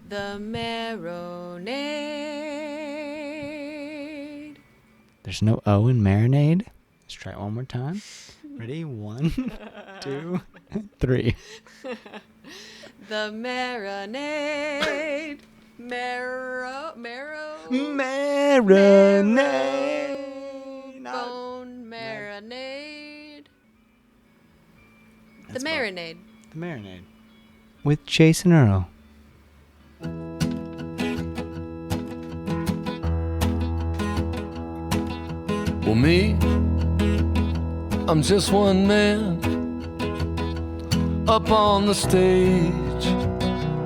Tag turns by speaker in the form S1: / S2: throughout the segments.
S1: The Marinade.
S2: There's no O in Marinade. Let's try it one more time. Ready? 1, 2, 3.
S1: The Marinade.
S2: Marinade.
S1: Bone marinade.
S2: That's
S1: The Marinade.
S2: The Marinade. With Jason Earle.
S3: Well, me, I'm just one man up on the stage.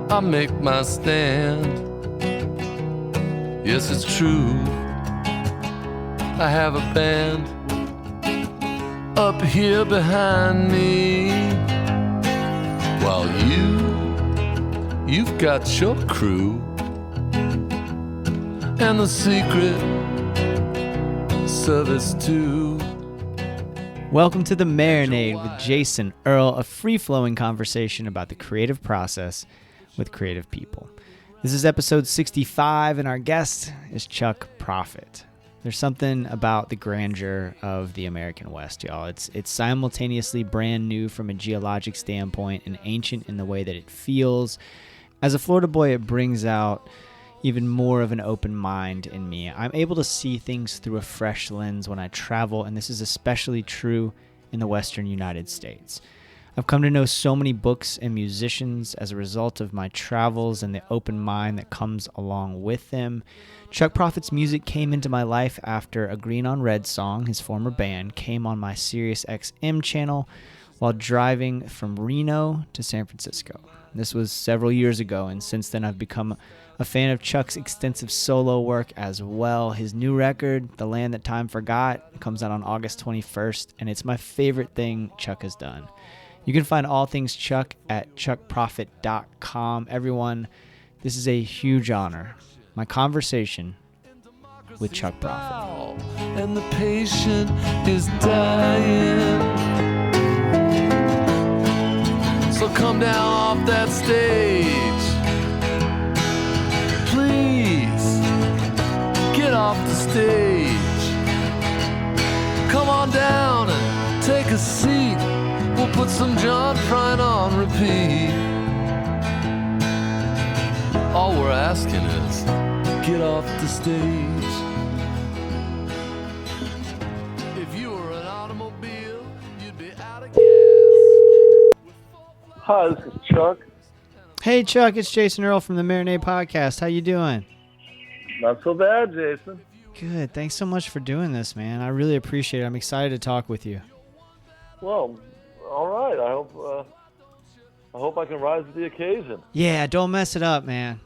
S3: I make my stand. Yes, it's true, I have a band up here behind me, while you've got your crew. And the secret service too.
S2: Welcome to The Marinade with Jason Earle, a free-flowing conversation about the creative process with creative people. This is episode 65, and our guest is Chuck Prophet. There's something about the grandeur of the American West, y'all. It's simultaneously brand new from a geologic standpoint and ancient in the way that it feels. As a Florida boy, it brings out even more of an open mind in me. I'm able to see things through a fresh lens when I travel, and this is especially true in the Western United States. I've come to know so many books and musicians as a result of my travels and the open mind that comes along with them. Chuck Prophet's music came into my life after a Green on Red song, his former band, came on my Sirius XM channel while driving from Reno to San Francisco. This was several years ago, and since then I've become a fan of Chuck's extensive solo work as well. His new record, The Land That Time Forgot, comes out on August 21st, and it's my favorite thing Chuck has done. You can find all things Chuck at chuckprophet.com. Everyone, this is a huge honor. My conversation with Chuck Prophet.
S3: And the patient is dying. So come down off that stage. Please get off the stage. Come on down and take a seat. We'll put some John Prine on repeat. All we're asking is get off the stage. If you were an automobile, you'd be out of gas.
S4: Hi, this is Chuck.
S2: Hey Chuck, it's Jason Earle from the Marinade Podcast. How you doing?
S4: Not so bad, Jason.
S2: Good. Thanks so much for doing this, man. I really appreciate it. I'm excited to talk with you.
S4: Well, all right. I hope I can rise to the occasion.
S2: Yeah, don't mess it up, man.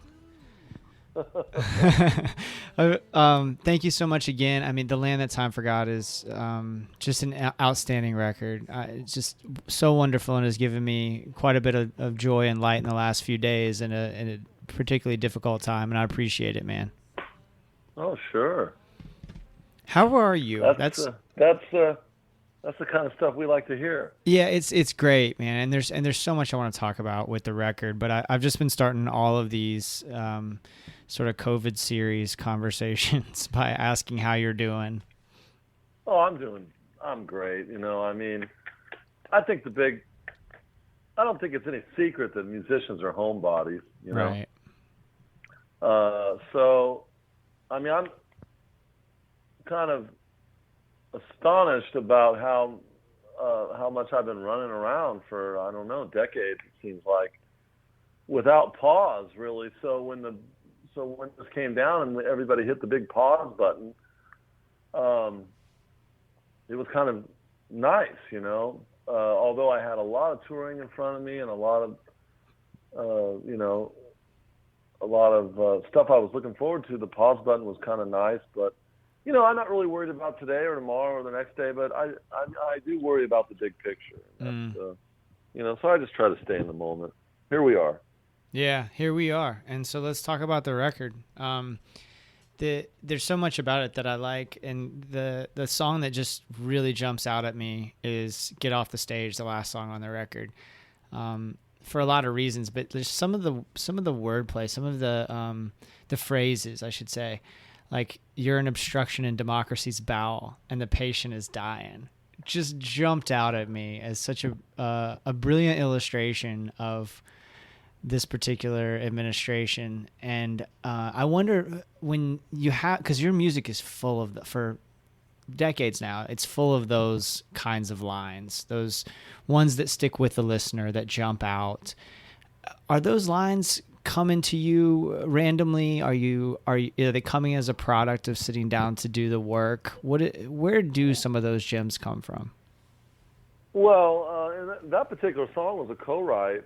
S2: Thank you so much again. I mean, The Land That Time Forgot is just an outstanding record. It's just so wonderful and has given me quite a bit of joy and light in the last few days in a particularly difficult time, and I appreciate it, man.
S4: Oh, sure.
S2: How are you?
S4: That's the kind of stuff we like to hear.
S2: Yeah, it's great, man. And there's so much I want to talk about with the record, but I've just been starting all of these sort of COVID series conversations by asking how you're doing.
S4: Oh, I'm great. You know, I mean, I don't think it's any secret that musicians are homebodies, you know.
S2: Right.
S4: So, I mean, I'm kind of astonished about how much I've been running around for, I don't know, decades, it seems like, without pause, really. So when this came down and everybody hit the big pause button, it was kind of nice, you know. Although I had a lot of touring in front of me and a lot of stuff I was looking forward to, the pause button was kind of nice, but you know, I'm not really worried about today or tomorrow or the next day, but I do worry about the big picture. You know, so I just try to stay in the moment. Here we are.
S2: Yeah, here we are. And so let's talk about the record. There's so much about it that I like, and the song that just really jumps out at me is "Get Off the Stage," the last song on the record. for a lot of reasons, but there's some of the wordplay, some of the phrases, I should say, like "you're an obstruction in democracy's bowel" and "the patient is dying," just jumped out at me as such a brilliant illustration of this particular administration. And I wonder when you have, because your music is full of for decades now, it's full of those kinds of lines, those ones that stick with the listener, that jump out. Are those lines coming to you randomly? Are they coming as a product of sitting down to do the work? Where do some of those gems come from?
S4: Well, and that particular song was a co-write,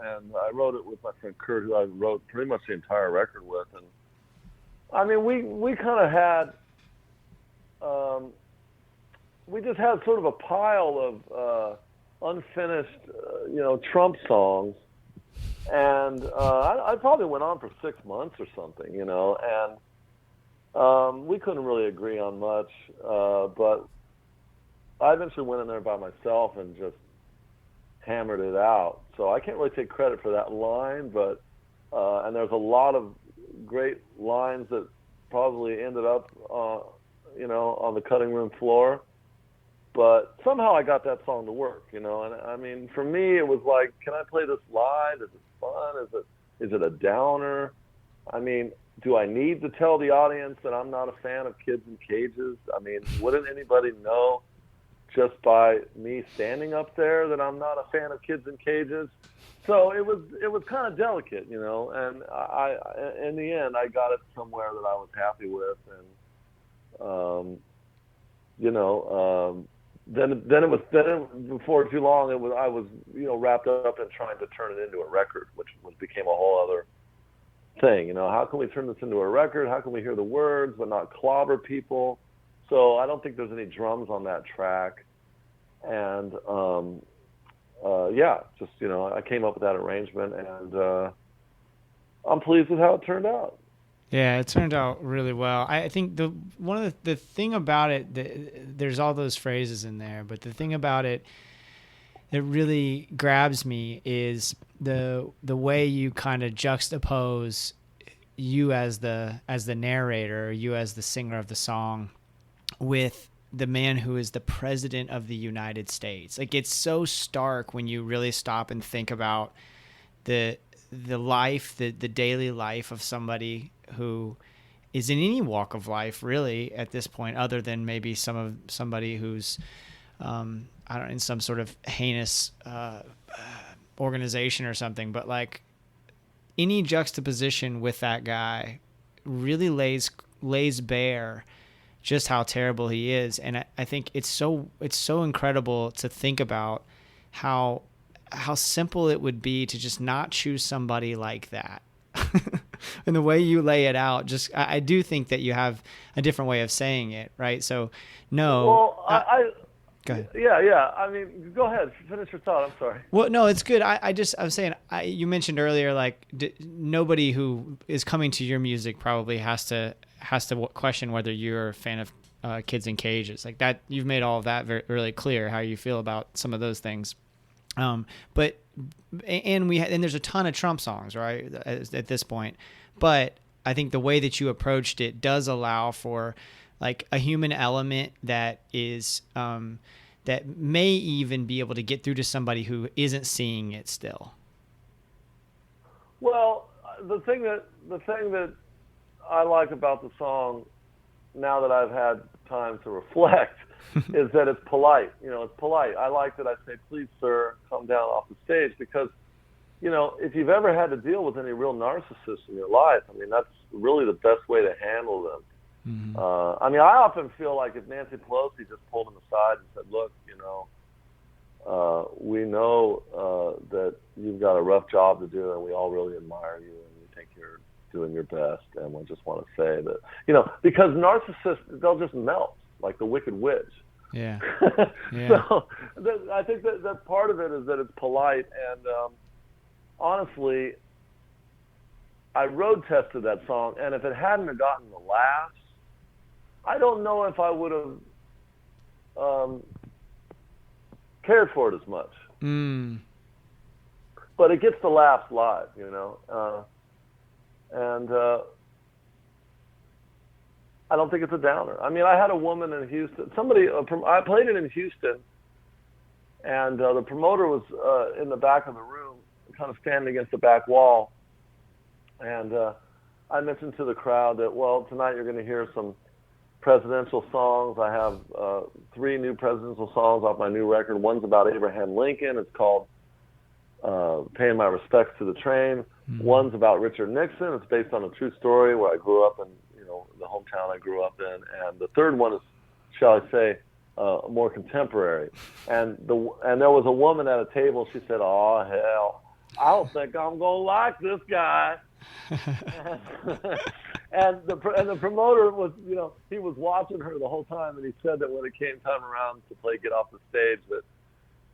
S4: and I wrote it with my friend Kurt, who I wrote pretty much the entire record with. And I mean, we kind of had, we just had sort of a pile of unfinished, Trump songs, and I probably went on for 6 months or something, and we couldn't really agree on much, but I eventually went in there by myself and just hammered it out. So I can't really take credit for that line, but and there's a lot of great lines that probably ended up, on the cutting room floor. But somehow I got that song to work, and I mean, for me, it was like, can I play this live? Is it fun? Is it a downer? I mean, do I need to tell the audience that I'm not a fan of kids in cages? I mean, wouldn't anybody know just by me standing up there that I'm not a fan of kids in cages? So it was kind of delicate, and I in the end, I got it somewhere that I was happy with. And, then before too long, I was wrapped up in trying to turn it into a record, which became a whole other thing. How can we turn this into a record? How can we hear the words but not clobber people? So I don't think there's any drums on that track. And I came up with that arrangement, and I'm pleased with how it turned out.
S2: Yeah, it turned out really well. I think the thing about it, there's all those phrases in there, but the thing about it that really grabs me is the way you kind of juxtapose you as the narrator, you as the singer of the song, with the man who is the president of the United States. Like, it's so stark when you really stop and think about the life, the daily life of somebody who is in any walk of life, really, at this point, other than maybe somebody who's, in some sort of heinous organization or something. But like, any juxtaposition with that guy really lays bare just how terrible he is. And I think it's so incredible to think about how simple it would be to just not choose somebody like that. And the way you lay it out, I do think that you have a different way of saying it, right? So, no.
S4: Well,
S2: go ahead.
S4: Yeah. I mean, go ahead. Finish your thought. I'm sorry.
S2: Well, no, it's good. I was saying, you mentioned earlier, like, nobody who is coming to your music probably has to question whether you're a fan of kids in cages. Like that, you've made all of that really clear how you feel about some of those things. But there's a ton of Trump songs, right, at this point. But I think the way that you approached it does allow for like a human element that is that may even be able to get through to somebody who isn't seeing it still.
S4: Well, the thing that I like about the song, now that I've had time to reflect, is that it's polite. It's polite. I like that I say, "Please, sir, come down off the stage," because, if you've ever had to deal with any real narcissists in your life, I mean, that's really the best way to handle them. Mm-hmm. I mean, I often feel like if Nancy Pelosi just pulled him aside and said, "Look, we know that you've got a rough job to do, and we all really admire you, and we think you're doing your best, and we just want to say that," because narcissists, they'll just melt like the Wicked Witch.
S2: Yeah.
S4: So I think that part of it is that it's polite, and honestly, I road tested that song, and if it hadn't have gotten the laughs, I don't know if I would have cared for it as much. but it gets the laughs live, you know. And I don't think it's a downer. I mean, I had a woman in Houston. I played it in Houston, and the promoter was in the back of the room, kind of standing against the back wall. And I mentioned to the crowd that, well, tonight you're going to hear some presidential songs. I have 3 new presidential songs off my new record. One's about Abraham Lincoln. It's called Paying My Respects to the Train. Mm-hmm. One's about Richard Nixon. It's based on a true story where I grew up in, you know, the hometown I grew up in. And the third one is, shall I say, more contemporary. And there was a woman at a table. She said, "Oh hell, I don't think I'm gonna like this guy." and the promoter was, you know, he was watching her the whole time, and he said that when it came time around to play Get Off the Stage,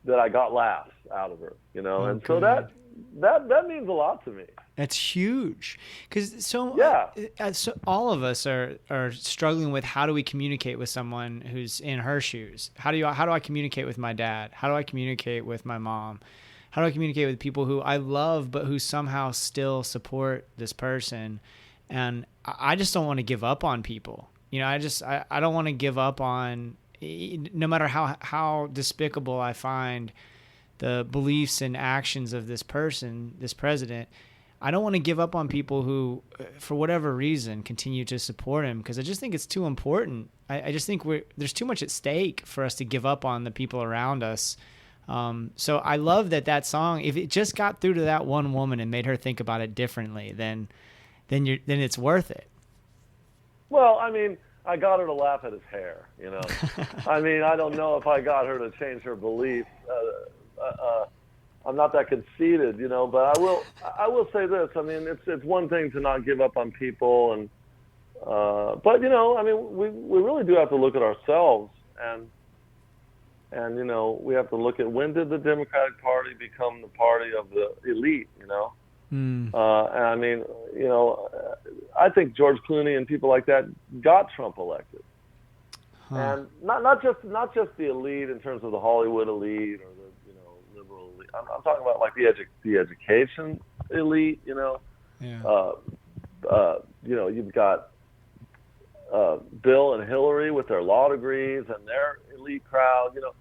S4: that I got laughs out of her, you know. Okay. And so that means a lot to me.
S2: That's huge, because so all of us are struggling with, how do we communicate with someone who's in her shoes? How do I communicate with my dad? How do I communicate with my mom? How do I communicate with people who I love but who somehow still support this person? And I just don't want to give up on people. You know, I don't want to give up on, no matter how despicable I find the beliefs and actions of this person, this president. I don't want to give up on people who, for whatever reason, continue to support him, because I just think it's too important. I just think there's too much at stake for us to give up on the people around us. So I love that song, if it just got through to that one woman and made her think about it differently, then it's worth it.
S4: Well, I mean, I got her to laugh at his hair, you know. I mean, I don't know if I got her to change her beliefs. I'm not that conceited, you know, but I will say this. I mean, it's one thing to not give up on people, and but, you know, I mean, we really do have to look at ourselves, and you know, we have to look at, when did the Democratic Party become the party of the elite, you know? And I mean, you know, I think George Clooney and people like that got Trump elected. And not just the elite in terms of the Hollywood elite or the, you know, liberal elite. I'm talking about like the education elite, you know. Yeah. You know, you've got Bill and Hillary with their law degrees and their elite crowd. You know,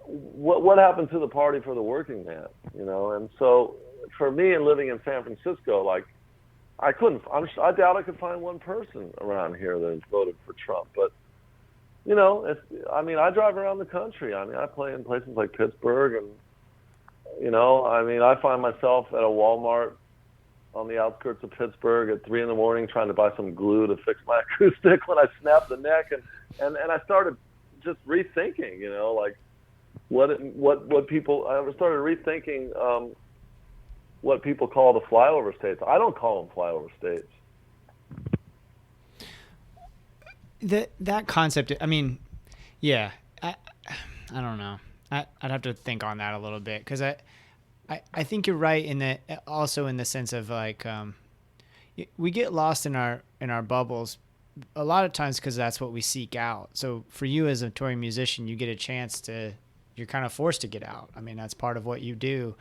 S4: what happened to the party for the working man? You know, and so for me, and living in San Francisco, like, I doubt I could find one person around here that voted for Trump. But, you know, I mean, I drive around the country. I mean, I play in places like Pittsburgh, and, you know, I mean, I find myself at a Walmart on the outskirts of Pittsburgh at 3 a.m. trying to buy some glue to fix my acoustic when I snapped the neck, and I started just rethinking, you know, like what people. I started rethinking what people call the flyover states. I don't call them flyover states.
S2: That concept, I mean, yeah, I don't know. I'd have to think on that a little bit, because I think you're right in that, also in the sense of like, we get lost in our bubbles a lot of times because that's what we seek out. So for you as a touring musician, you get a chance you're kind of forced to get out. I mean, that's part of what you do.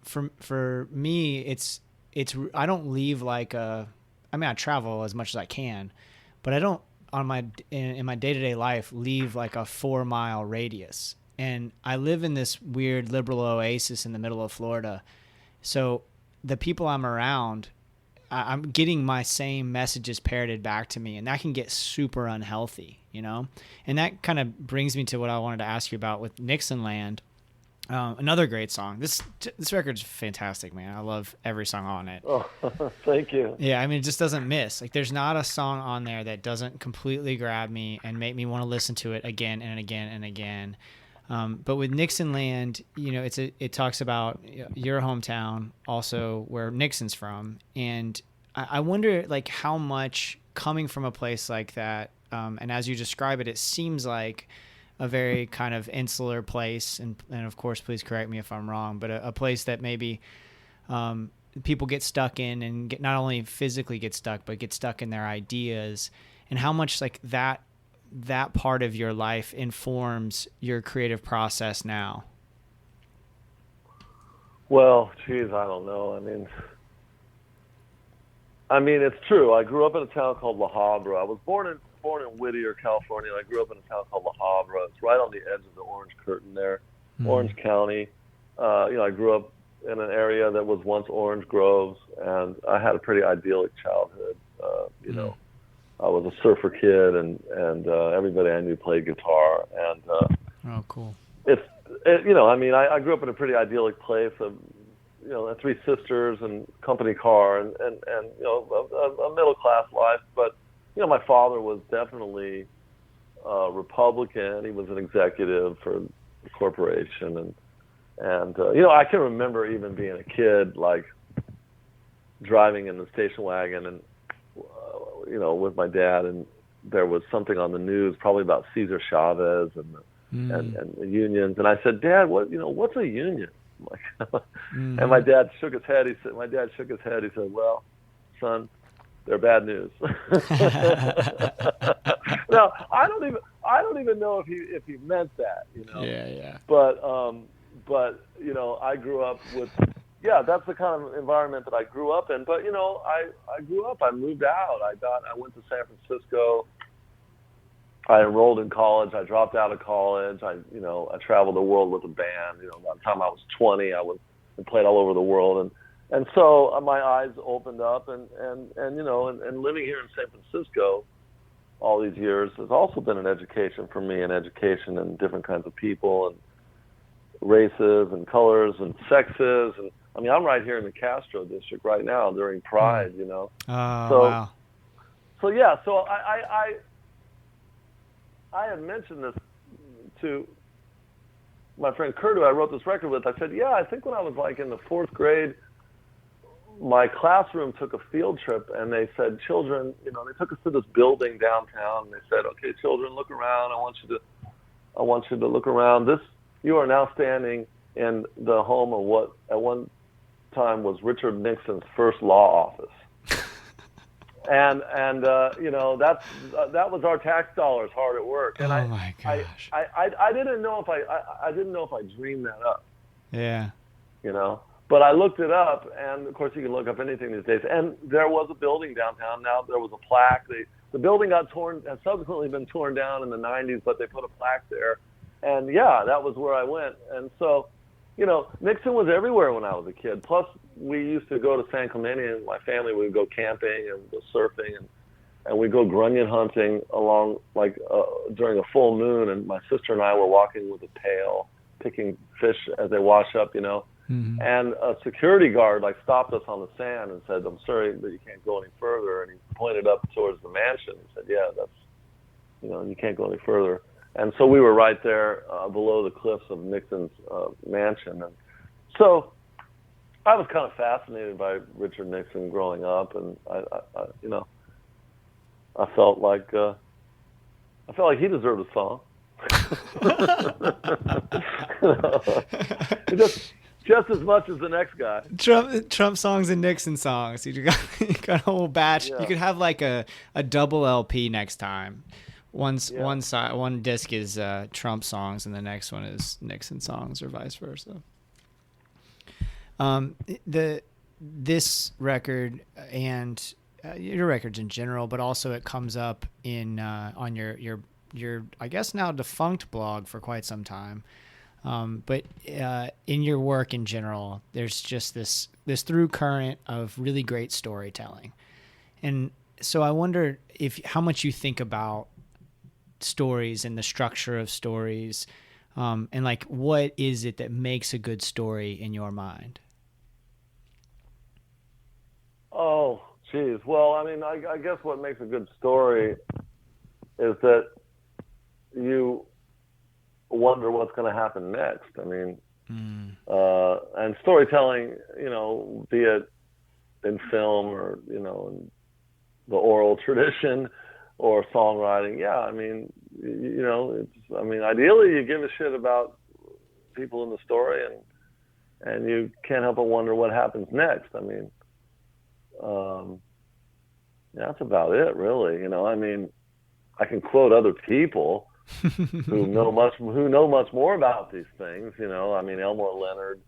S2: For me, it's I don't leave like I mean, I travel as much as I can, but I don't in my day-to-day life leave like a 4-mile radius. And I live in this weird liberal oasis in the middle of Florida. So the people I'm around, I'm getting my same messages parroted back to me, and that can get super unhealthy, you know? And that kind of brings me to what I wanted to ask you about with Nixonland. Another great song. This record's fantastic, man. I love every song on it.
S4: Oh, thank you.
S2: Yeah, I mean, it just doesn't miss. Like, there's not a song on there that doesn't completely grab me and make me want to listen to it again and again and again. But with Nixonland, you know, it talks about your hometown, also where Nixon's from, and I wonder, like, how much coming from a place like that, and as you describe it, it seems like a very kind of insular place, and of course, please correct me if I'm wrong, but a place that maybe people get stuck in, and not only physically get stuck, but get stuck in their ideas, and how much like that part of your life informs your creative process now.
S4: Well, geez, I don't know. I mean, it's true. I grew up in a town called La Habra. I was born in Whittier, California. And I grew up in a town called La Habra. It's right on the edge of the Orange Curtain there, Orange County. I grew up in an area that was once orange groves, and I had a pretty idyllic childhood. I was a surfer kid, and everybody I knew played guitar. And
S2: oh, cool.
S4: I grew up in a pretty idyllic place of, three sisters and company car and a middle class life. But, my father was definitely a Republican. He was an executive for the corporation. And I can remember even being a kid, like driving in the station wagon and, with my dad, and there was something on the news, probably about Cesar Chavez and the unions. And I said, Dad, what's a union? And my dad shook his head. He said, well, son, they're bad news. Now, I don't even know if he meant that,
S2: Yeah.
S4: But I grew up with, that's the kind of environment that I grew up in. But, I grew up, I moved out. I went to San Francisco. I enrolled in college. I dropped out of college. I traveled the world with a band. By the time I was 20, I played all over the world. And so my eyes opened up, and living here in San Francisco all these years has also been an education for me, an education in different kinds of people and races and colors and sexes. And I'm right here in the Castro district right now during Pride,
S2: Oh, wow.
S4: So yeah, so I had mentioned this to my friend Kurt, who I wrote this record with. I said, I think when I was like in the 4th grade, my classroom took a field trip, and they said, children, they took us to this building downtown, and they said, okay, children, look around. I want you to look around. You are now standing in the home of what at one time was Richard Nixon's first law office. And that was our tax dollars hard at work. And
S2: my gosh.
S4: I didn't know if I dreamed that up.
S2: Yeah.
S4: But I looked it up, and of course you can look up anything these days. And there was a building downtown. Now there was a plaque. The building has subsequently been torn down in the 90s, but they put a plaque there. And that was where I went. And so, Nixon was everywhere when I was a kid. Plus, we used to go to San Clemente, and my family would go camping and go surfing, and we'd go grunion hunting along, during a full moon. And my sister and I were walking with a pail, picking fish as they wash up,
S2: Mm-hmm.
S4: And a security guard stopped us on the sand and said, "I'm sorry, but you can't go any further." And he pointed up towards the mansion and said, "Yeah, that's, you can't go any further." And so we were right there below the cliffs of Nixon's mansion. And so I was kind of fascinated by Richard Nixon growing up, and I felt like he deserved a song. Just as much as the next guy.
S2: Trump songs and Nixon songs. You got a whole batch. Yeah. You could have a double LP next time. One disc is Trump songs, and the next one is Nixon songs, or vice versa. This record and your records in general, but also it comes up in on your I guess now defunct blog for quite some time. But in your work in general, there's just this through current of really great storytelling, and so I wonder how much you think about stories and the structure of stories, and what is it that makes a good story in your mind?
S4: Oh, geez. Well, I guess what makes a good story is that you wonder what's going to happen next. And storytelling, be it in film or, in the oral tradition or songwriting. Ideally you give a shit about people in the story, and you can't help but wonder what happens next. That's about it, really. I can quote other people who know much more about these things. Elmore Leonard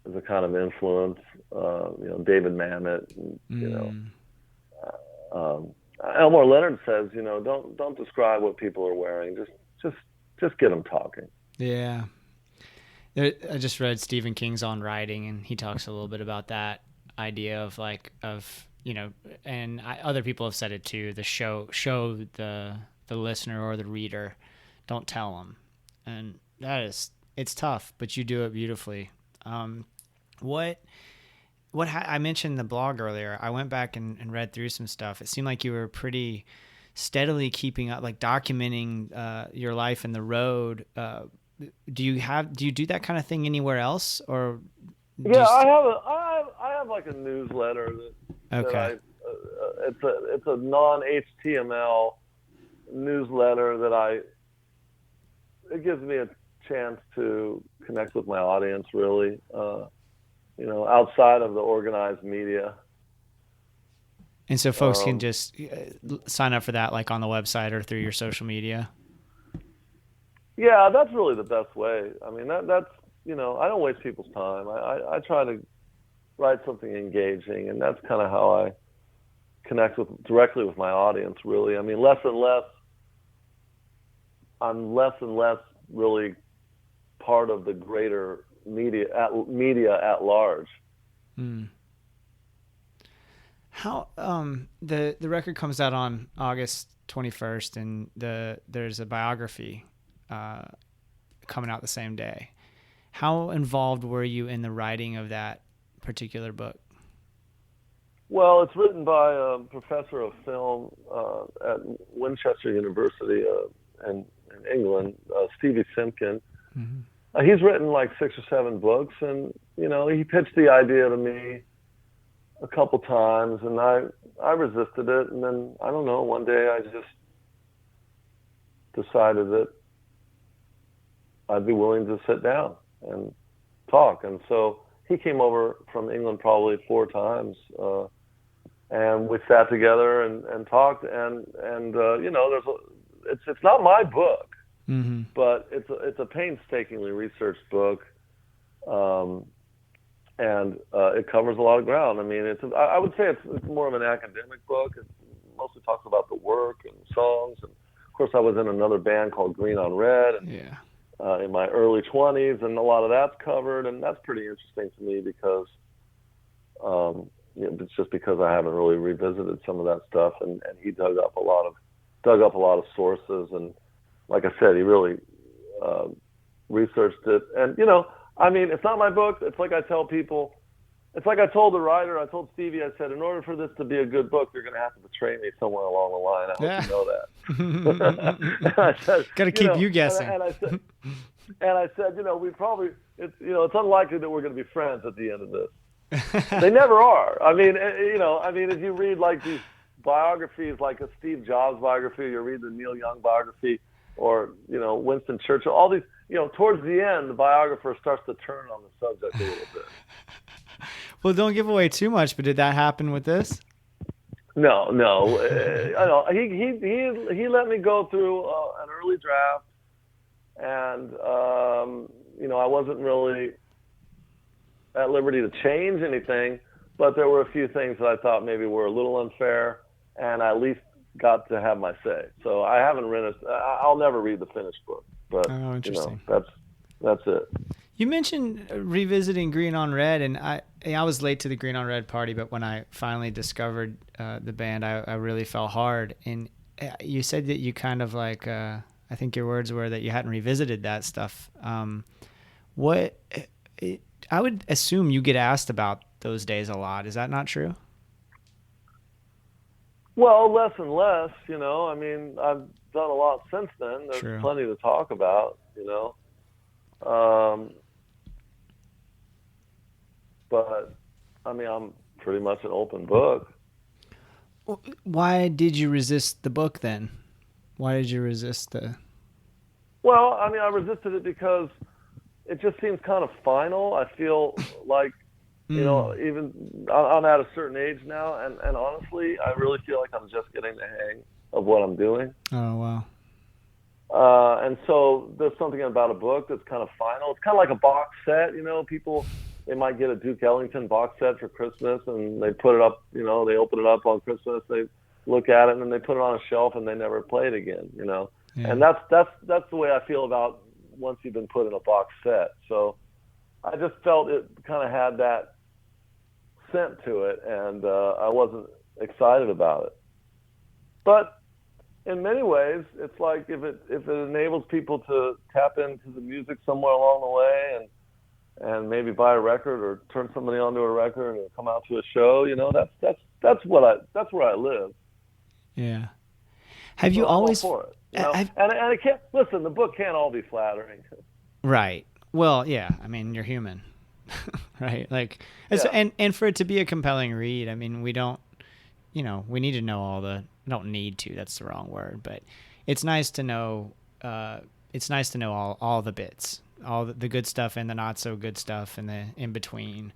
S4: as a kind of influence. David Mamet, Elmore Leonard says, don't describe what people are wearing. Just get them talking.
S2: Yeah. I just read Stephen King's On Writing, and he talks a little bit about that idea of and other people have said it too. The show the listener or the reader, don't tell them, and it's tough, but you do it beautifully. I mentioned the blog earlier. I went back and read through some stuff. It seemed like you were pretty steadily keeping up, like documenting your life in the road. Do you do that kind of thing anywhere else, or?
S4: I have like a newsletter that it's a non-HTML newsletter that it gives me a chance to connect with my audience, really. Outside of the organized media.
S2: And so folks can just sign up for that, like on the website or through your social media.
S4: Yeah, that's really the best way. I mean, that's, I don't waste people's time. I try to write something engaging, and that's kind of how I connect directly with my audience, really. I mean, I'm less and less really part of the greater media at large.
S2: How the record comes out on August 21st, and there's a biography coming out the same day. How involved were you in the writing of that particular book?
S4: Well, it's written by a professor of film at Winchester University in England, Stevie Simpkin. Mm-hmm. He's written like 6 or 7 books, and he pitched the idea to me a couple times, and I resisted it, and then I don't know, one day I just decided that I'd be willing to sit down and talk. And so he came over from England probably 4 times, and we sat together and talked, and it's not my book. Mm-hmm. But it's a painstakingly researched book, and it covers a lot of ground. I mean, I would say it's more of an academic book. It mostly talks about the work and songs. And of course, I was in another band called Green on Red in my early 20s, and a lot of that's covered, and that's pretty interesting to me because it's just because I haven't really revisited some of that stuff, and he dug up a lot of sources, and like I said, he really researched it. And, I mean, it's not my book. It's like I tell people, it's like I told the writer, I told Stevie, I said, in order for this to be a good book, you're going to have to betray me somewhere along the line. I hope you know that.
S2: Got to keep you guessing.
S4: And I said, we probably, it's unlikely that we're going to be friends at the end of this. They never are. I mean, if you read like these biographies, like a Steve Jobs biography, you read the Neil Young biography, or, Winston Churchill, all these, towards the end, the biographer starts to turn on the subject a little bit.
S2: Well, don't give away too much, but did that happen with this?
S4: No. I know. He let me go through an early draft, and, I wasn't really at liberty to change anything, but there were a few things that I thought maybe were a little unfair, and I at least got to have my say. So I haven't read I'll never read the finished book, but
S2: interesting.
S4: That's it.
S2: You mentioned revisiting Green on Red, and I was late to the Green on Red party, but when I finally discovered the band, I really fell hard. And you said that you kind of like, I think your words were that you hadn't revisited that stuff. I would assume you get asked about those days a lot. Is that not true?
S4: Well, less and less, I mean, I've done a lot since then. There's plenty to talk about, but I mean, I'm pretty much an open book.
S2: Why did you resist the book then? Why did you resist the...
S4: Well, I mean, I resisted it because it just seems kind of final. I feel like, even I'm at a certain age now, and honestly, I really feel like I'm just getting the hang of what I'm doing.
S2: Oh, wow. And
S4: so there's something about a book that's kind of final. It's kind of like a box set, people, they might get a Duke Ellington box set for Christmas, and they put it up, they open it up on Christmas, they look at it, and then they put it on a shelf, and they never play it again, Yeah. And that's the way I feel about once you've been put in a box set. So I just felt it kind of had that scent to it, and I wasn't excited about it. But in many ways, it's like if it enables people to tap into the music somewhere along the way, and maybe buy a record or turn somebody onto a record or come out to a show, that's where I live.
S2: Yeah. Have you always
S4: for it? And it can't, listen, the book can't all be flattering.
S2: Right. Well, yeah. I mean, you're human, right? Like, and for it to be a compelling read, I mean, we don't, we need to know don't need to, that's the wrong word, but it's nice to know, all the bits, all the good stuff and the not so good stuff and the in between.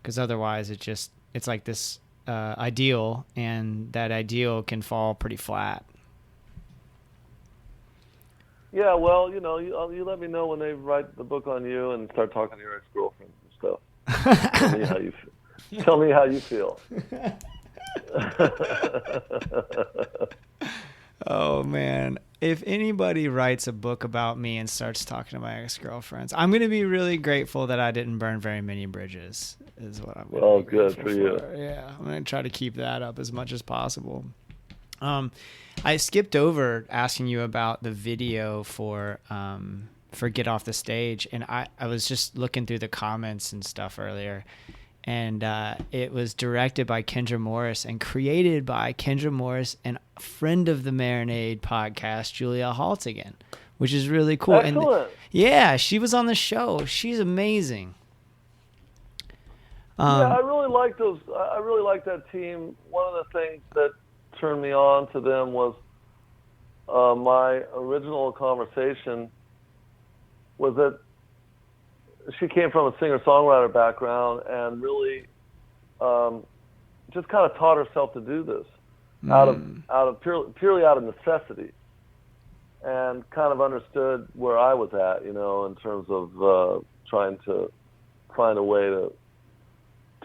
S2: Because otherwise it's like this ideal, and that ideal can fall pretty flat.
S4: Yeah, well, you let me know when they write the book on you and start talking to your ex-girlfriends and stuff. Tell me how you feel.
S2: Oh man, if anybody writes a book about me and starts talking to my ex-girlfriends, I'm going to be really grateful that I didn't burn very many bridges, is what I'm going to be.
S4: Oh, good for you.
S2: Yeah, I'm going to try to keep that up as much as possible. I skipped over asking you about the video for Get Off the Stage, and I was just looking through the comments and stuff earlier, and it was directed by Kendra Morris and created by Kendra Morris and a friend of the Marinade podcast, Julia Haltigan, which is really cool.
S4: Excellent.
S2: And yeah, she was on the show. She's amazing.
S4: I really like those. I really like that team. One of the things that turned me on to them was my original conversation was that she came from a singer-songwriter background and really just kind of taught herself to do this out of purely out of necessity, and kind of understood where I was at, in terms of trying to find a way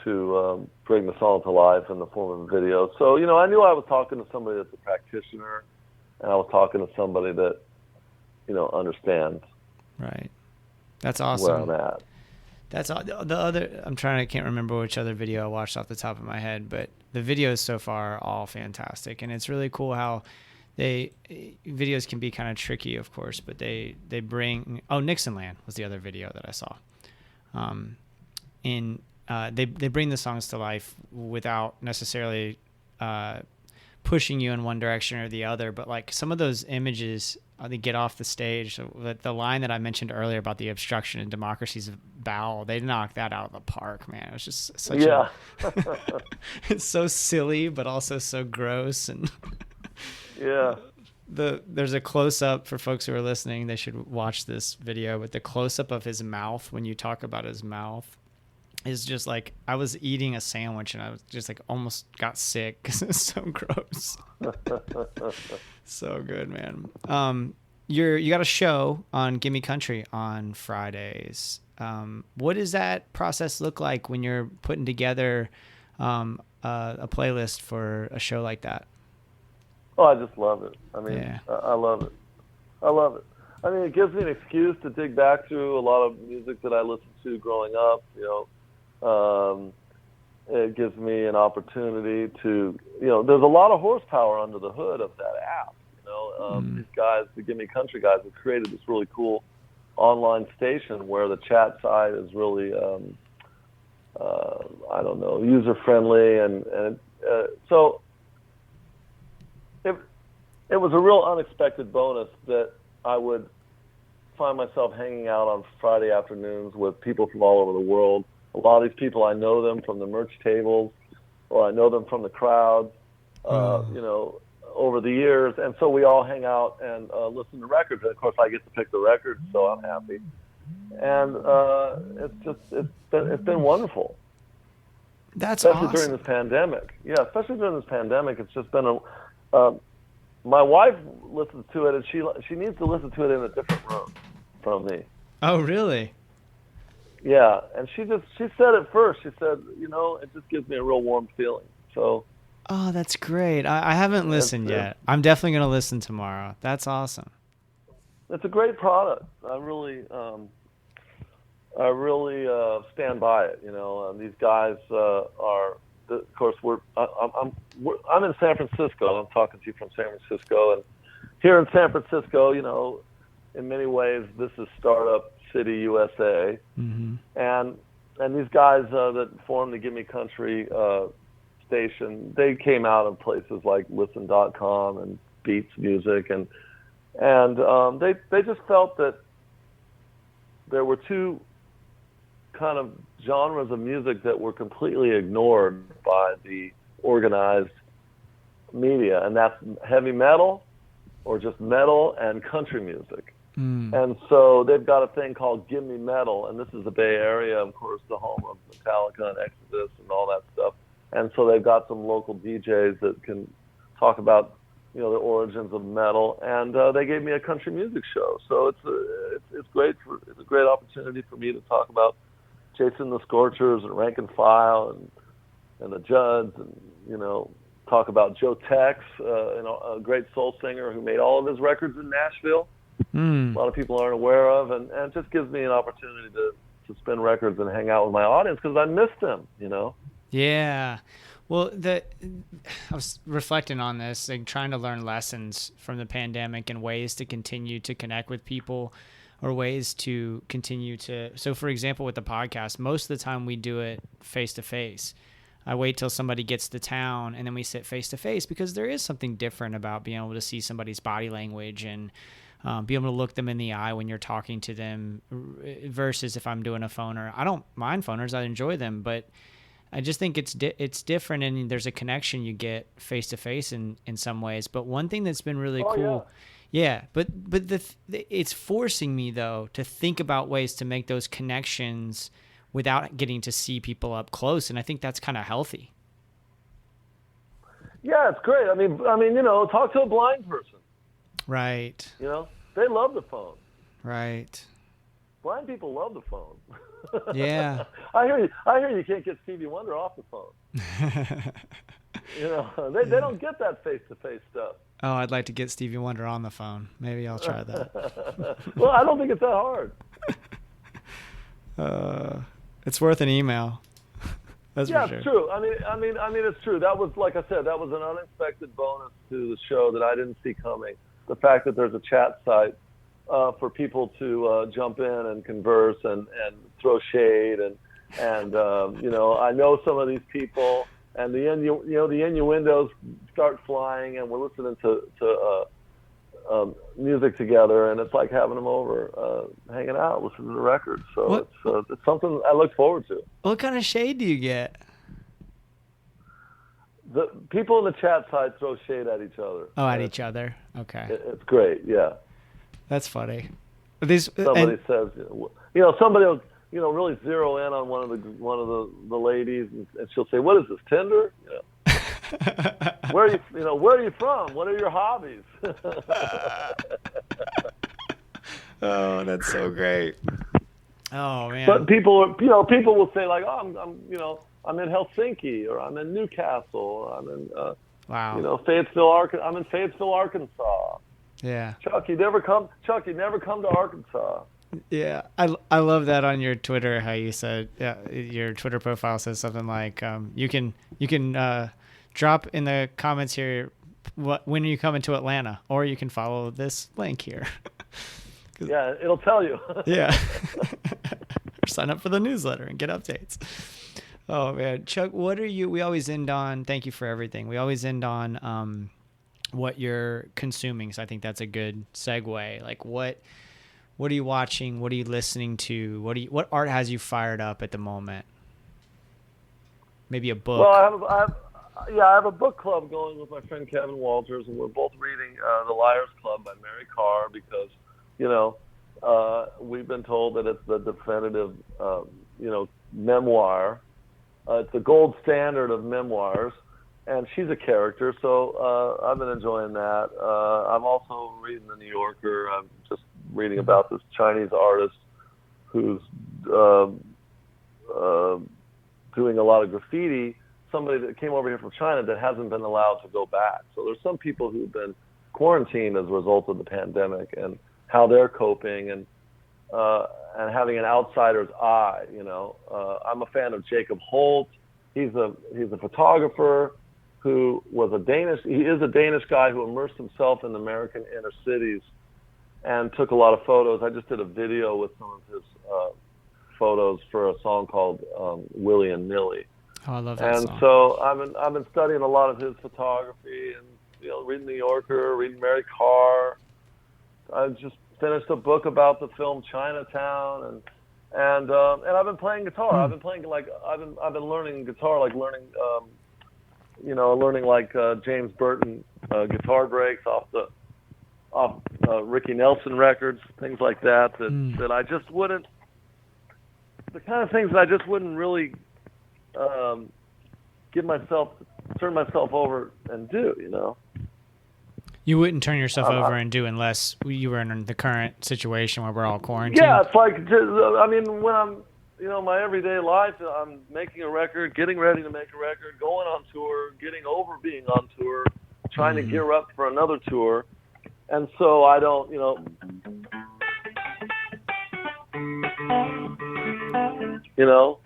S4: to bring the song to life in the form of a video. So, I knew I was talking to somebody that's a practitioner, and I was talking to somebody that, understands.
S2: Right. That's awesome.
S4: Where I'm at.
S2: That's the other. I can't remember which other video I watched off the top of my head, but the videos so far are all fantastic, and it's really cool how videos can be kind of tricky, of course, but they bring. Oh, Nixonland was the other video that I saw. They bring the songs to life without necessarily pushing you in one direction or the other, but like some of those images, they Get Off the Stage. So the line that I mentioned earlier about the obstruction and democracy's bowel, they knocked that out of the park, man. It was just such it's so silly, but also so gross. And
S4: yeah.
S2: There's a close-up for folks who are listening. They should watch this video, but the close-up of his mouth, when you talk about his mouth, is just like, I was eating a sandwich and I was just like almost got sick because it's so gross. So good, man. You got a show on Gimme Country on Fridays. What does that process look like when you're putting together a playlist for a show like that?
S4: Oh, I just love it. I mean,
S2: yeah.
S4: I love it. I love it. I mean, it gives me an excuse to dig back through a lot of music that I listened to growing up, It gives me an opportunity to, there's a lot of horsepower under the hood of that app. These guys, the Gimme Country guys, have created this really cool online station where the chat side is really, user friendly, and so it was a real unexpected bonus that I would find myself hanging out on Friday afternoons with people from all over the world. A lot of these people, I know them from the merch tables, or I know them from the crowds, over the years. And so we all hang out and listen to records. And of course, I get to pick the records, so I'm happy. And it's been wonderful.
S2: That's
S4: especially
S2: awesome.
S4: During this pandemic. Yeah, especially during this pandemic, it's just been my wife listens to it, and she needs to listen to it in a different room from me.
S2: Oh, really?
S4: Yeah, and she said it first. She said, it just gives me a real warm feeling. So.
S2: Oh, that's great. I haven't listened yet. I'm definitely going to listen tomorrow. That's awesome.
S4: It's a great product. I really stand by it. These guys are. Of course, I'm in San Francisco. I'm talking to you from San Francisco, and here in San Francisco, in many ways, this is Startup City, USA,
S2: mm-hmm.
S4: and these guys that formed the Gimme Country station, they came out of places like Listen.com and Beats Music, and they just felt that there were two kind of genres of music that were completely ignored by the organized media, and that's heavy metal or just metal and country music. And so they've got a thing called Gimme Metal, and this is the Bay Area, of course, the home of Metallica and Exodus and all that stuff. And so they've got some local DJs that can talk about, the origins of metal, and they gave me a country music show. So it's great. It's a great opportunity for me to talk about Jason the Scorchers and Rank and File and the Judds, and talk about Joe Tex, a great soul singer who made all of his records in Nashville. A lot of people aren't aware of, and it just gives me an opportunity to spin records and hang out with my audience because I miss them.
S2: Yeah. Well, I was reflecting on this, like trying to learn lessons from the pandemic and ways to continue to connect with people, or ways to continue to. So, for example, with the podcast, most of the time we do it face to face. I wait till somebody gets to town and then we sit face to face, because there is something different about being able to see somebody's body language and be able to look them in the eye when you're talking to them, versus if I'm doing a phoner. I don't mind phoners. I enjoy them, but I just think it's different, and there's a connection you get face to face in some ways. But one thing that's been really cool, but it's forcing me though to think about ways to make those connections without getting to see people up close, and I think that's kind of healthy.
S4: Yeah, it's great. I mean, talk to a blind person.
S2: Right.
S4: They love the phone.
S2: Right.
S4: Blind people love the phone.
S2: Yeah.
S4: I hear you can't get Stevie Wonder off the phone. They don't get that face-to-face stuff.
S2: Oh, I'd like to get Stevie Wonder on the phone. Maybe I'll try that.
S4: Well, I don't think it's that
S2: hard. It's worth an email. That's for sure.
S4: It's true. I mean, it's true. That was, like I said, that was an unexpected bonus to the show that I didn't see coming. The fact that there's a chat site for people to jump in and converse and throw shade and I know some of these people, and the innuendos start flying, and we're listening to music together, and it's like having them over, hanging out, listening to the records. So it's something I look forward to.
S2: What kind of shade do you get?
S4: The people in the chat site throw shade at each other.
S2: Oh, at each other. Okay.
S4: It's great. Yeah.
S2: That's funny.
S4: Somebody says, somebody will, really zero in on one of the ladies, and she'll say, "What is this, Tinder?" Where are you from? What are your hobbies?
S2: Oh, that's so great. Oh man.
S4: But people will say like, "Oh, I'm in Helsinki, or I'm in Newcastle, or I'm in Fayetteville, I'm in Fayetteville, Arkansas."
S2: Yeah.
S4: Chuck, you never come to Arkansas.
S2: Yeah, I love that on your Twitter, how you said, your Twitter profile says something like, you can drop in the comments here when you come into Atlanta, or you can follow this link here.
S4: Yeah, it'll tell you.
S2: Yeah. Or sign up for the newsletter and get updates. Oh man, Chuck, we always end on, thank you for everything. We always end on what you're consuming. So I think that's a good segue. Like what are you watching? What are you listening to? What art has you fired up at the moment? Maybe a book.
S4: Well, I have a book club going with my friend Kevin Walters, and we're both reading The Liar's Club by Mary Carr, because, we've been told that it's the definitive, memoir. It's the gold standard of memoirs, and she's a character, so I've been enjoying that. I'm also reading The New Yorker. I'm just reading about this Chinese artist who's doing a lot of graffiti, somebody that came over here from China that hasn't been allowed to go back. So there's some people who've been quarantined as a result of the pandemic and how they're coping and having an outsider's eye. I'm a fan of Jacob Holt. He's a photographer who is a Danish guy who immersed himself in the American inner cities and took a lot of photos. I just did a video with some of his photos for a song called Willie and Nilly.
S2: Oh, I love that song.
S4: And so I've been studying a lot of his photography and reading New Yorker, reading Mary Carr. I just finished a book about the film Chinatown, and I've been playing guitar. I've been learning guitar, learning James Burton guitar breaks off Ricky Nelson records, things like that. That I just wouldn't. The kind of things that I just wouldn't really turn myself over and do.
S2: You wouldn't turn yourself over and do unless you were in the current situation where we're all quarantined.
S4: Yeah, it's like, when I'm, my everyday life, I'm making a record, getting ready to make a record, going on tour, getting over being on tour, trying to gear up for another tour. And so I don't,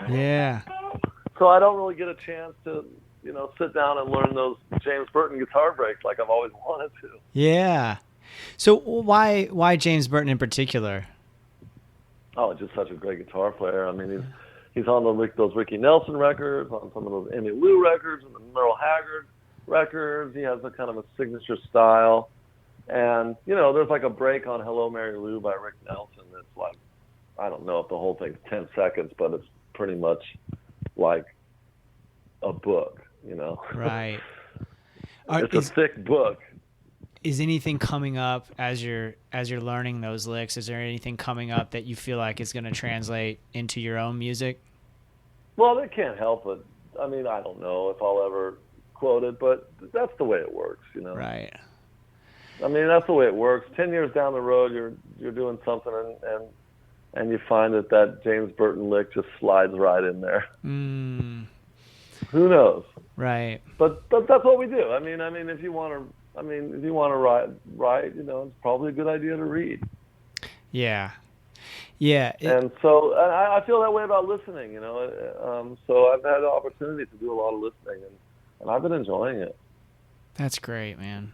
S2: Yeah.
S4: So I don't really get a chance to, sit down and learn those James Burton guitar breaks like I've always wanted to.
S2: Yeah. So why James Burton in particular?
S4: Oh, just such a great guitar player. I mean, he's on those Ricky Nelson records, on some of those Emmy Lou records, and the Merle Haggard records. He has a kind of a signature style. And, there's like a break on Hello, Mary Lou by Rick Nelson that's like, I don't know if the whole thing's 10 seconds, but it's pretty much like a book,
S2: Right.
S4: It's a thick book.
S2: Is anything coming up as you're learning those licks? Is there anything coming up that you feel like is going to translate into your own music?
S4: Well, they can't help it. I mean, I don't know if I'll ever quote it, but that's the way it works,
S2: Right.
S4: I mean, that's the way it works. 10 years down the road, you're doing something, and you find that James Burton lick just slides right in there. Who knows?
S2: Right.
S4: But that's what we do. I mean, if you want to write, it's probably a good idea to read.
S2: Yeah. Yeah.
S4: And so I feel that way about listening, so I've had the opportunity to do a lot of listening, and I've been enjoying it.
S2: That's great, man.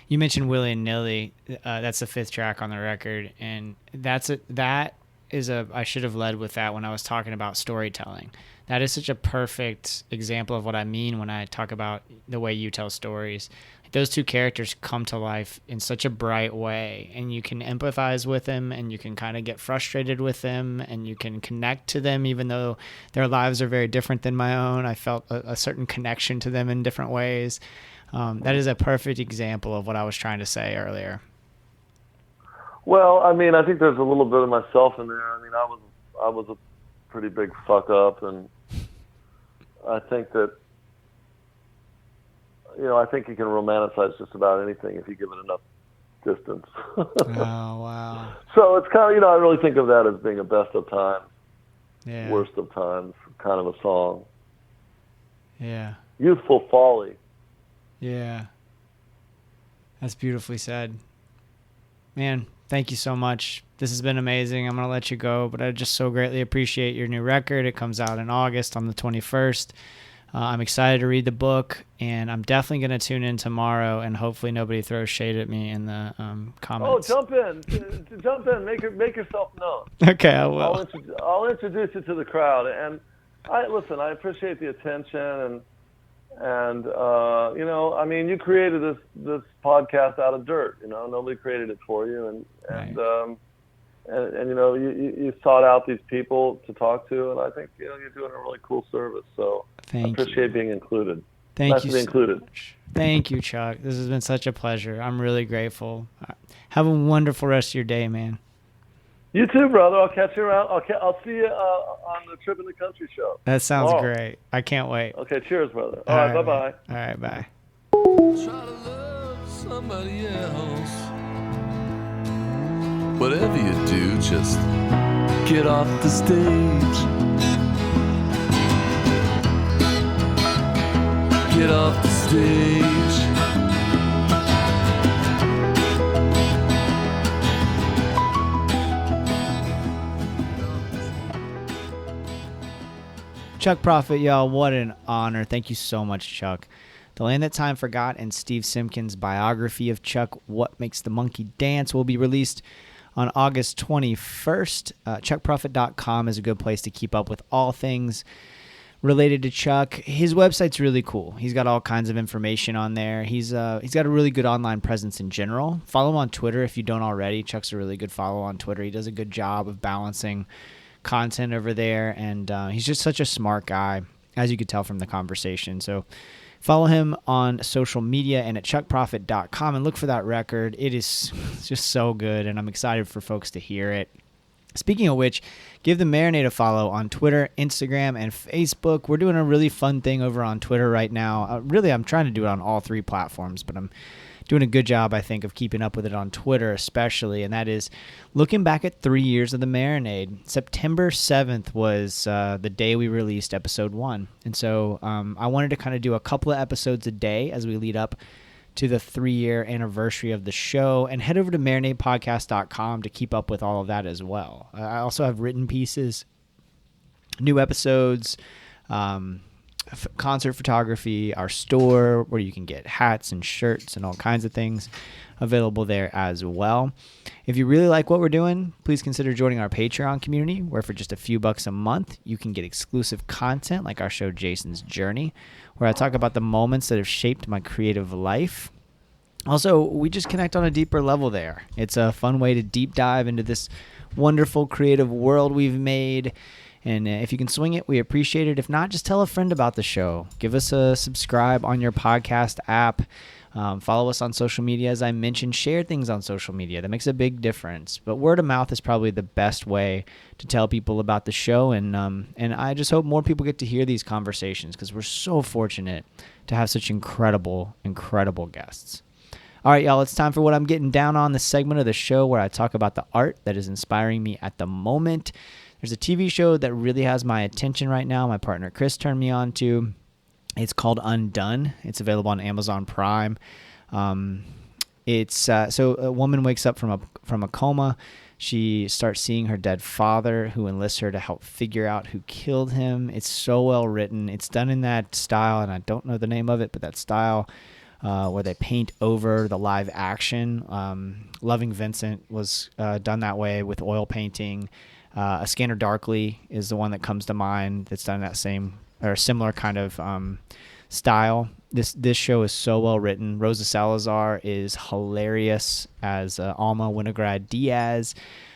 S2: You mentioned Willie and Nilly. That's the 5th track on the record, and I should have led with that when I was talking about storytelling. That is such a perfect example of what I mean when I talk about the way you tell stories. Those two characters come to life in such a bright way, and you can empathize with them, and you can kind of get frustrated with them, and you can connect to them even though their lives are very different than my own. I felt a certain connection to them in different ways. That is a perfect example of what I was trying to say earlier.
S4: Well, I mean, I think there's a little bit of myself in there. I mean, I was a pretty big fuck up, and I think that, I think you can romanticize just about anything if you give it enough distance.
S2: Oh, wow.
S4: So it's kind of, I really think of that as being a best of times, worst of times kind of a song.
S2: Yeah.
S4: Youthful folly.
S2: Yeah. That's beautifully said. Man, thank you so much. This has been amazing. I'm going to let you go, but I just so greatly appreciate your new record. It comes out in August on the 21st. I'm excited to read the book, and I'm definitely going to tune in tomorrow, and hopefully nobody throws shade at me in the comments.
S4: Oh, jump in. Make yourself known.
S2: Okay, I will.
S4: I'll introduce you to the crowd. And I appreciate the attention, and I mean, you created this podcast out of dirt. Nobody created it for you, and you sought out these people to talk to, and I think you're doing a really cool service. So I appreciate being included.
S2: Thank you
S4: to be included.
S2: Much. Thank you, Chuck. This has been such a pleasure. I'm really grateful. Have a wonderful rest of your day, man.
S4: You too, brother. I'll catch you around. I'll see you on the Trip in the Country show.
S2: That sounds great. I can't wait.
S4: Okay, cheers, brother. All right, bye-bye.
S2: All right, bye.
S3: Try to love somebody else. Whatever you do, just Get off the stage. Get off the stage.
S2: Chuck Prophet, y'all, what an honor. Thank you so much, Chuck. The Land That Time Forgot and Steve Simpkins' biography of Chuck, What Makes the Monkey Dance, will be released on August 21st. ChuckProphet.com is a good place to keep up with all things related to Chuck. His website's really cool. He's got all kinds of information on there. He's got a really good online presence in general. Follow him on Twitter if you don't already. Chuck's a really good follow on Twitter. He does a good job of balancing content over there, and he's just such a smart guy, as you could tell from the conversation. So follow him on social media and at chuckprophet.com and look for that record. It's just so good, and I'm excited for folks to hear it. Speaking of which, give the Marinade a follow on Twitter, Instagram, and Facebook. We're doing a really fun thing over on Twitter right now. Really, I'm trying to do it on all three platforms, but I'm doing a good job, I think, of keeping up with it on Twitter especially, and that is looking back at 3 years of the Marinade. September 7th was the day we released episode 1, and so I wanted to kind of do a couple of episodes a day as we lead up to the 3-year anniversary of the show, and head over to marinadepodcast.com to keep up with all of that as well. I also have written pieces, new episodes, concert photography, our store where you can get hats and shirts and all kinds of things available there as well. If you really like what we're doing, please consider joining our Patreon community, where for just a few bucks a month you can get exclusive content like our show Jason's Journey, where I talk about the moments that have shaped my creative life. Also, we just connect on a deeper level there. It's a fun way to deep dive into this wonderful creative world we've made. And if you can swing it, we appreciate it. If not, just tell a friend about the show. Give us a subscribe on your podcast app. Follow us on social media. As I mentioned, share things on social media. That makes a big difference. But word of mouth is probably the best way to tell people about the show. And I just hope more people get to hear these conversations, because we're so fortunate to have such incredible, incredible guests. All right, y'all, it's time for what I'm getting down on, the segment of the show where I talk about the art that is inspiring me at the moment. There's a TV show that really has my attention right now. My partner Chris turned me on to. It's called Undone. It's available on Amazon Prime. So a woman wakes up from a coma. She starts seeing her dead father, who enlists her to help figure out who killed him. It's so well written. It's done in that style, and I don't know the name of it, but that style where they paint over the live action. Loving Vincent was done that way with oil painting. A Scanner Darkly is the one that comes to mind that's done that same or similar kind of style. This show is so well written. Rosa Salazar is hilarious as Alma Winograd Diaz.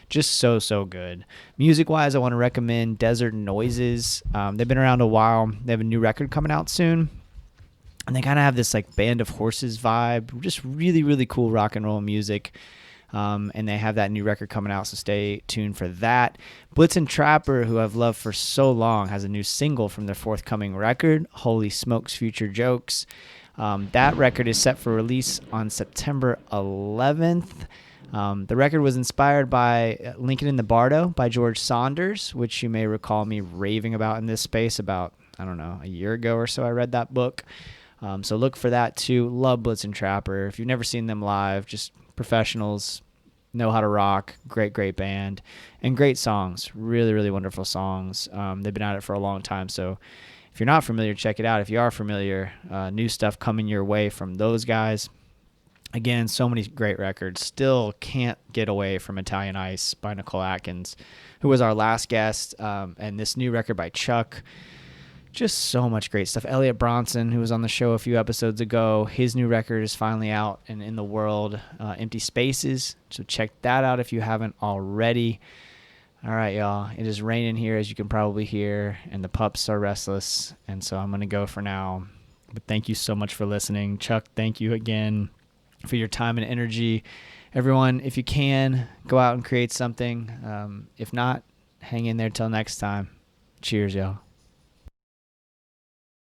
S2: Just so good. Music-wise, I want to recommend Desert Noises. They've been around a while. They have a new record coming out soon. And they kind of have this like Band of Horses vibe. Just really, really cool rock and roll music. And they have that new record coming out, so stay tuned for that. Blitzen Trapper, who I've loved for so long, has a new single from their forthcoming record, Holy Smokes Future Jokes. That record is set for release on September 11th. The record was inspired by Lincoln in the Bardo by George Saunders, which you may recall me raving about in this space about, I don't know, a year ago or so I read that book. So look for that too. Love Blitzen Trapper. If you've never seen them live, just professionals, know how to rock, great band, and great songs, really wonderful songs. They've been at it for a long time, so if you're not familiar, check it out. If you are familiar, new stuff coming your way from those guys. Again, so many great records. Still can't get away from Italian Ice by Nicole Atkins, who was our last guest, and this new record by Chuck. Just so much great stuff. Elliot Bronson, who was on the show a few episodes ago, his new record is finally out and in the world, Empty Spaces. So check that out if you haven't already. All right, y'all. It is raining here, as you can probably hear, and the pups are restless. And so I'm going to go for now. But thank you so much for listening. Chuck, thank you again for your time and energy. Everyone, if you can, go out and create something. If not, hang in there till next time. Cheers, y'all.